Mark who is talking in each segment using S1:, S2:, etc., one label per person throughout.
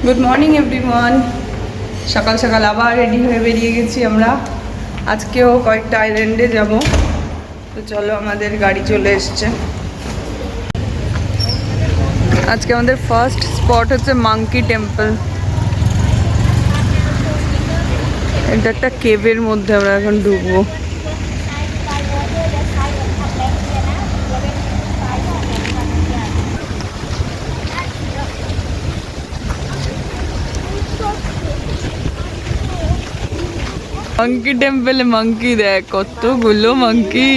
S1: Good morning everyone. সকাল সকাল আবার রেডি হয়ে বেরিয়ে গেছি আমরা। আজকেও কয়েকটা আইল্যান্ডে যাব, তো চলো আমাদের গাড়ি চলে এসছে। আজকে আমাদের ফার্স্ট স্পট হচ্ছে মাঙ্কি টেম্পল। এটা একটা কেভের মধ্যে আমরা এখন ঢুকবো। মাঙ্কি টেম্পলে মাঙ্কি দেখ, কতগুলো মাঙ্কি।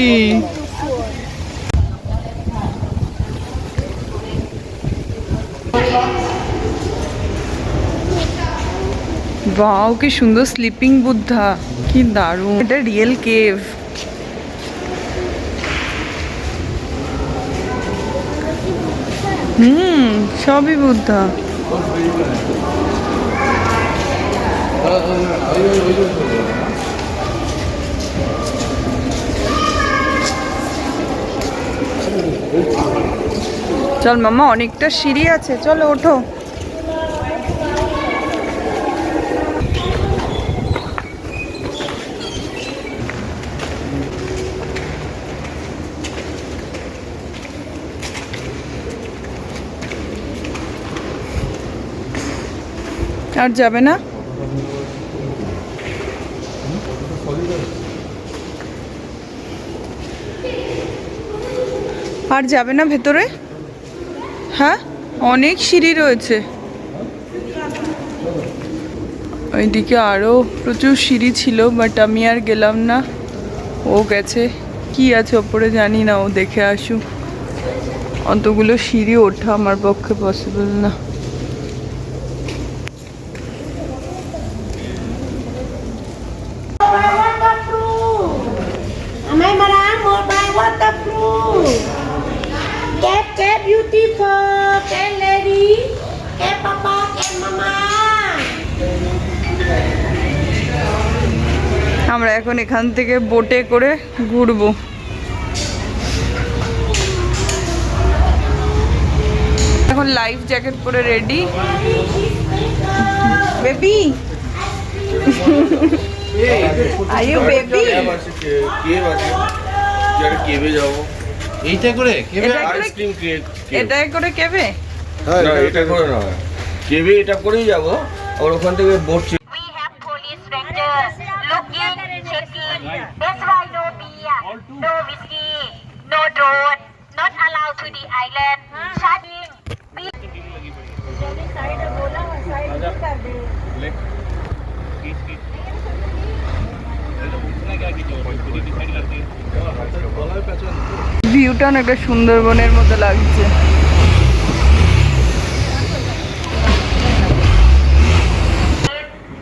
S1: ওয়াও, কি সুন্দর স্লিপিং বুদ্ধা, কি দারুণ। এটা রিয়েল কেভ। সবই বুদ্ধা। চল মামা, অনেকটা সিঁড়ি আছে, চলো ওঠো। আর যাবে না? আর যাবে না ভেতরে? হ্যাঁ, অনেক সিঁড়ি রয়েছে ওইদিকে, আরও প্রচুর সিঁড়ি ছিল, বাট আমি আর গেলাম না। ও গেছে, কি আছে ওপরে জানি না, ও দেখে আসুক। অতগুলো সিঁড়ি ওঠা আমার পক্ষে পসিবল না। আমরা এখন এখান থেকে বোটে করে ঘুরবো। এখন লাইফ জ্যাকেট পরে ready. Baby, are you baby?
S2: কেভে যাব। এইটা করে কেভে আইসক্রিম কেক।
S1: এটা করে কেভে?
S2: না, এটা করে না, কেভে এটা করেই যাব। আর ওখান থেকে boat.
S3: We have police rangers looking, checking. That's why no beer, no whiskey, no drone, not allowed to the island. Shutting.
S1: ভিউটা অনেকটা সুন্দরবনের মতো লাগছে।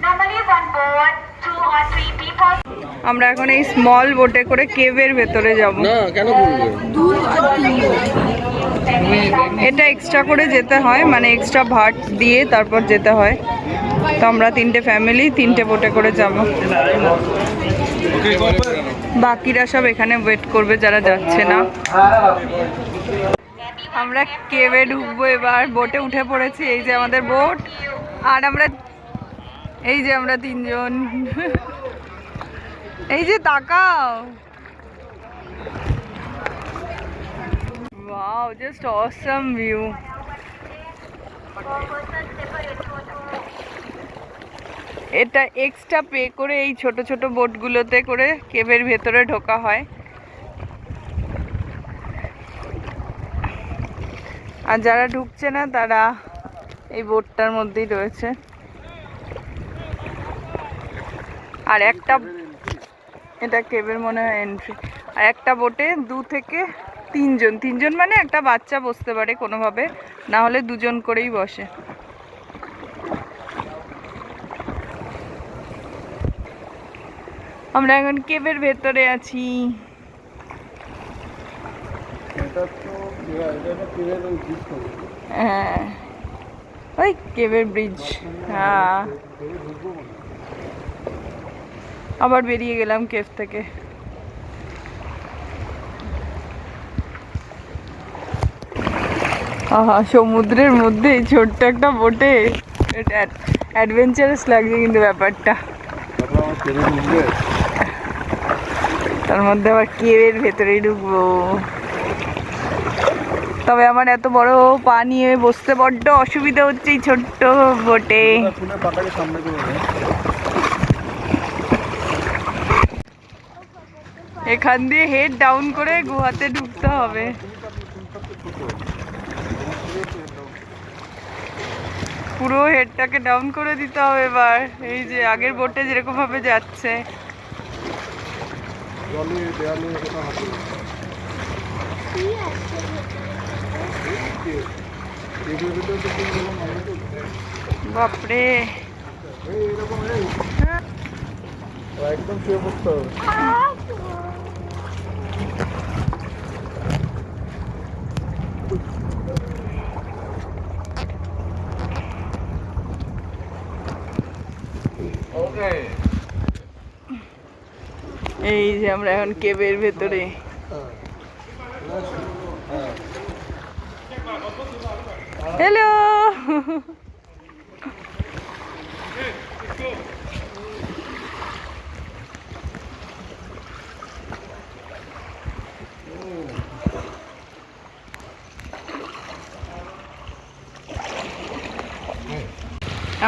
S3: Normally one boat, 2 or 3 people.
S1: আমরা এখন এই স্মল বোটে করে কেভের ভেতরে যাব।
S2: না, কেন বলবো?
S1: এটা এক্সট্রা করে যেতে হয়, মানে এক্সট্রা ভাট দিয়ে তারপর যেতে হয়। তো আমরা 3টে ফ্যামিলি 3টে বোটে করে যাব। বাকিরা সব এখানে ওয়েট করবে, যারা যাচ্ছে না। আমরা কেভে ঢুকবো এবার। বোটে উঠে পড়েছি, এই যে আমাদের বোট। আর আমরা এই যে আমরা 3জন। এই যে তাকাও, ওয়াও, জাস্ট অসাম ভিউ। এটা এক্সট্রা পে করে এই ছোট ছোট বোটগুলোতে করে কেভের ভেতরে ঢোকা হয়। আর যারা ঢুকছে না তারা এই বোটটার মধ্যেই রয়েছে। আর একটা, এটা কেভের মনে হয় এন্ট্রি। আর একটা বোটে 2 থেকে 3জন মানে একটা বাচ্চা বসতে পারে কোনোভাবে, না হলে 2জন করেই বসে। আমরা এখন কেভের ভেতরে আছি। হ্যাঁ, ওই কেভের ব্রিজ। হ্যাঁ, আবার বেরিয়ে গেলাম কেভ থেকে। আহা, সমুদ্রের মধ্যে ছোট্ট একটা বোটে এটা অ্যাডভেঞ্চারাস লাগছে কিন্তু ব্যাপারটা। তার মধ্যে আবার কেভের ভেতরেই ঢুকবো। তবে আমার এত বড় পা নিয়ে বসতে বড্ড অসুবিধা হচ্ছে এই ছোট্ট বোটে। এখান দিয়ে হেড ডাউন করে গুহাতে ঢুকতে হবে। পুরো হেডটাকে ডাউন করে দিতে হবে এবার। এই যে আগের বোটে যেরকম ভাবে যাচ্ছে। বাপরে
S4: একদম শুয়ে পড়তে হবে।
S1: এই যে আমরা এখন কেভের ভেতরে। হ্যালো,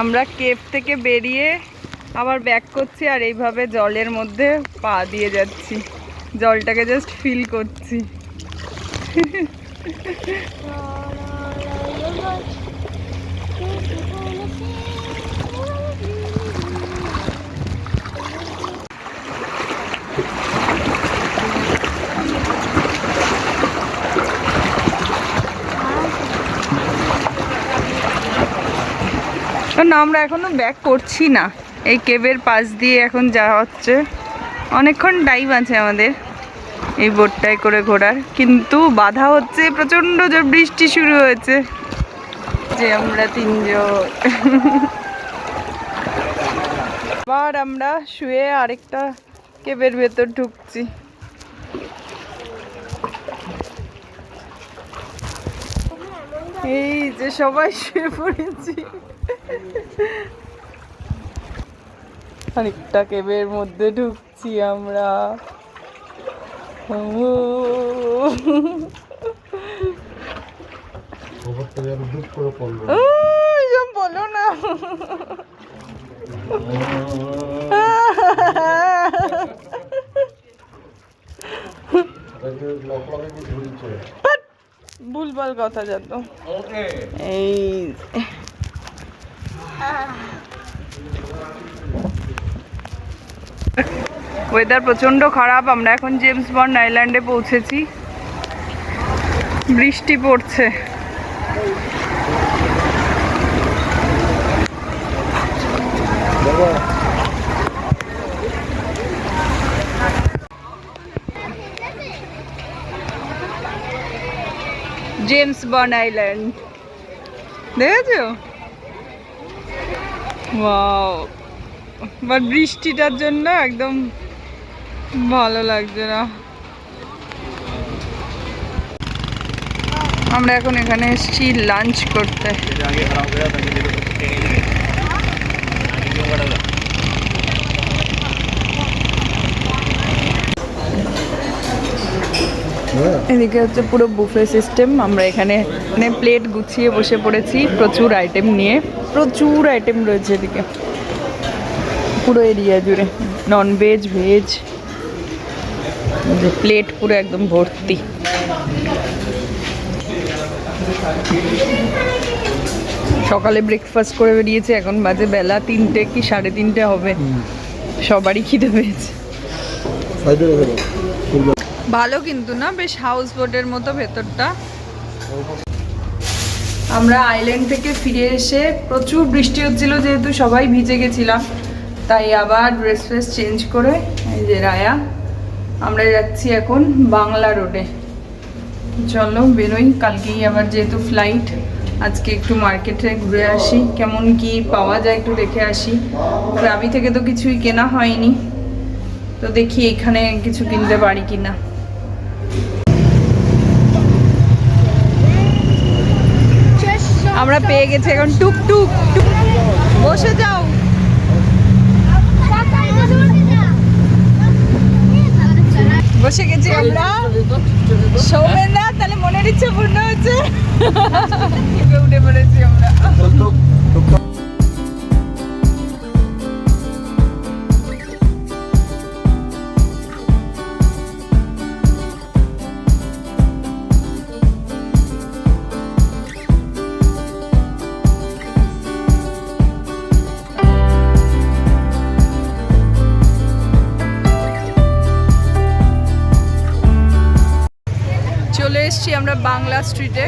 S1: আমরা কেভ থেকে বেরিয়ে আবার ব্যাক করছি আর এইভাবে জলের মধ্যে পা দিয়ে যাচ্ছি, জলটাকে জাস্ট ফিল করছি। না, আমরা এখনো ব্যাক করছি না, এই কেভের পাশ দিয়ে এখন যাওয়া হচ্ছে। অনেকক্ষণ টাইম আছে আমাদের এই বোটটায় করে ঘোরার, কিন্তু বাধা হচ্ছে প্রচণ্ড জোর বৃষ্টি শুরু হয়েছে। যে আমরা তিনজন আবার আমরা শুয়ে আরেকটা কেভের ভেতর ঢুকছি। এই যে সবাই শুয়ে পড়েছি আরেকটা কেভের মধ্যে ঢুকছি আমরা। বলো না, ভুলভাল কথা যেত। এই ওয়েদার প্রচন্ড খারাপ। আমরা এখন জেমস বন্ড আইল্যান্ডে পৌঁছেছি, বৃষ্টি পড়ছে। জেমস বন্ড আইল্যান্ড দেখেছো? ওয়াও, বাট বৃষ্টিটার জন্য একদম ভালো লাগছে না। আমরা এখন এখানে এসেছি লাঞ্চ করতে। এদিকে হচ্ছে পুরো বুফে সিস্টেম। আমরা এখানে প্লেট গুছিয়ে বসে পড়েছি প্রচুর আইটেম নিয়ে। প্রচুর আইটেম রয়েছে এদিকে পুরো এরিয়া জুড়ে, নন ভেজ ভেজ, প্লেট পুরো একদম ভর্তি। সকালে ব্রেকফাস্ট করে বেরিয়েছে, এখন বাজে বেলা 3টে কি 3:30 হবে। সবারই খিদে পেয়েছে। ভালো কিন্তু না, বেশ হাউস বোটের মতো ভেতরটা। আমরা আইল্যান্ড থেকে ফিরে এসে প্রচুর বৃষ্টি হচ্ছিল, যেহেতু সবাই ভিজে গেছিলাম, তাই আবার ড্রেস ফ্রেস চেঞ্জ করে এই যে রায়া আমরা যাচ্ছি এখন বাংলা রোডে। চলো বেরোই, কালকেই আবার যেহেতু ফ্লাইট, আজকে একটু মার্কেটে ঘুরে আসি, কেমন কি পাওয়া যায় একটু দেখে আসি। গ্রামি থেকে তো কিছুই কেনা হয়নি, তো দেখি এখানে কিছু কিনতে পারি কিনা। আমরা পেয়ে গেছি এখন টুকটুক। বসে গেছি আমরা। সৌমেন দা তাহলে মনের ইচ্ছে পূর্ণ হচ্ছে। উঠে পড়েছি আমরা। চলে এসেছি আমরা বাংলা স্ট্রিটে।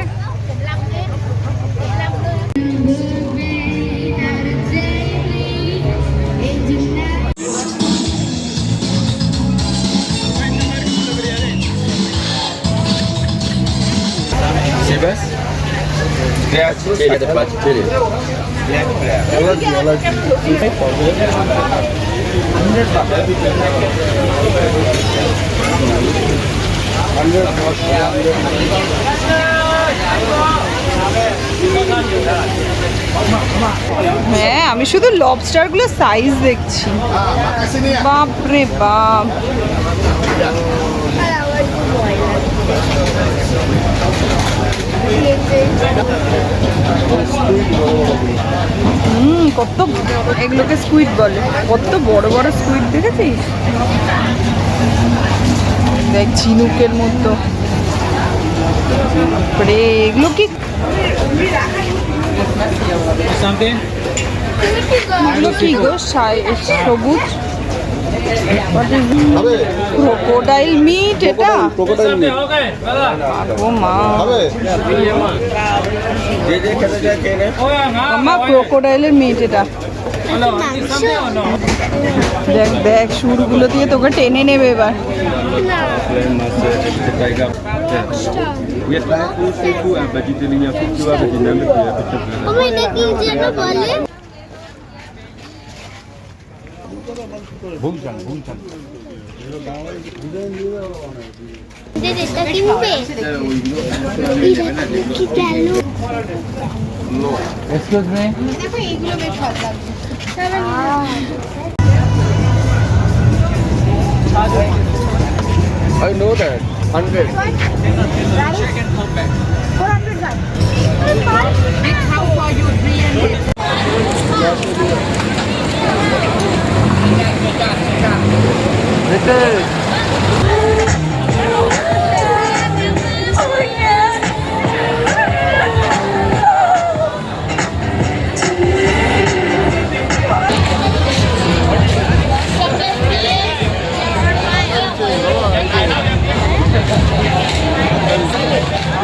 S2: Sivas? Crab, ada plastik.
S1: হ্যাঁ আমি শুধু লবস্টারগুলো সাইজ দেখছি। বাপ রে বাপ, কত এগুলোকে স্কুইড বলে। কত বড় বড় স্কুইড দেখেছিস? দেখ ঝিনুকের মতো। এগুলো কি এগুলো কি গো? সবুজ ক্রোকোডাইল মিট। এটা ও মা, মামা ক্রোকোডাইলের মিট এটা। দেখ দেখ সুরগুলো দিয়ে তোকে টেনে নেবে এবার।
S5: Excuse me.
S2: I know that. 100.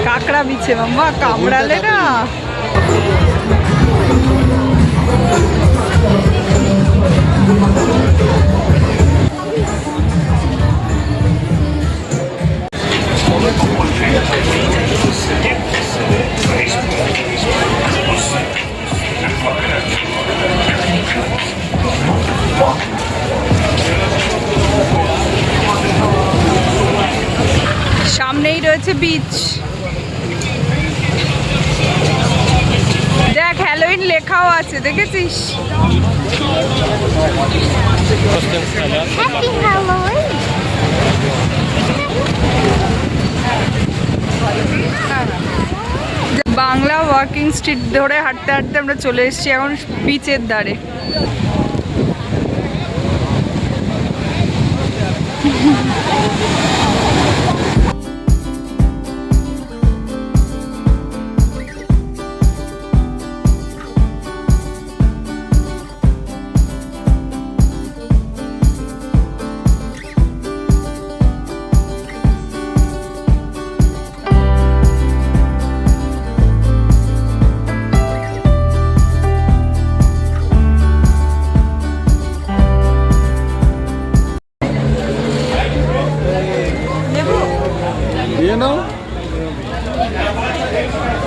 S1: কাঁকড়া বিছে মাম্মা, কামড়ালে না। সামনেই রয়েছে বিচ। দেখ হ্যালোইন লেখাও আছে, দেখেছিস? বাংলা ওয়াকিং স্ট্রিট ধরে হাঁটতে হাঁটতে আমরা চলে এসেছি এখন বিচের ধারে।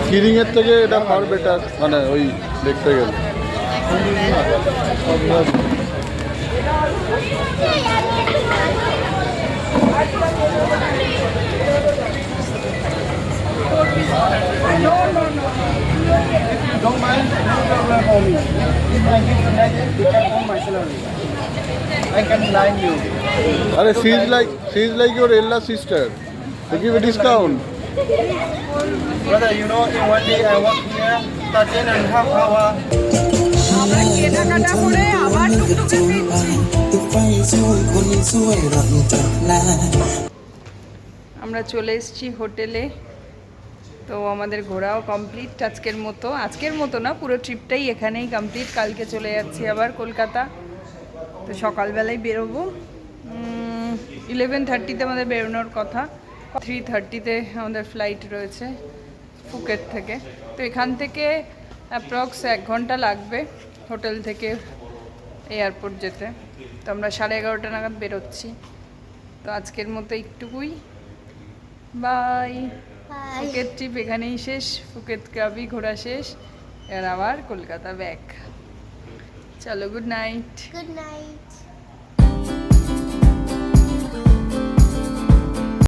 S4: কিরিং এর থেকে এটা ফার বেটার, মানে ওই দেখতে গেলে। Don't mind,
S5: I can blind you.
S4: अरे she is like your elder sister. To give a discount.
S5: Brother, you know, in one day I work here 13.5 hours.
S1: আমরা কেনাকাটা করে আবার টুকটুকে ফিরছি। আমরা চলে এসেছি হোটেলে। তো আমাদের ঘোরাও কমপ্লিট আজকের মতো না, পুরো ট্রিপটাই এখানেই কমপ্লিট। কালকে চলে যাচ্ছি আবার কলকাতা। তো সকালবেলায় বেরোবো, 11:30-তে আমাদের বেরোনোর কথা, 3:30-তে আমাদের ফ্লাইট রয়েছে ফুকেট থেকে। তো এখান থেকে অ্যাপ্রক্স 1 ঘন্টা লাগবে হোটেল থেকে এয়ারপোর্ট যেতে। তো আমরা 11:30 নাগাদ বেরোচ্ছি। তো আজকের মতো একটুকুই, বাই। ফুকেট ট্রিপ এখানেই শেষ, ফুকেট কাবি ঘোরা শেষ, এবার আবার কলকাতা ব্যাক। চলো, গুড নাইট।
S6: Good night.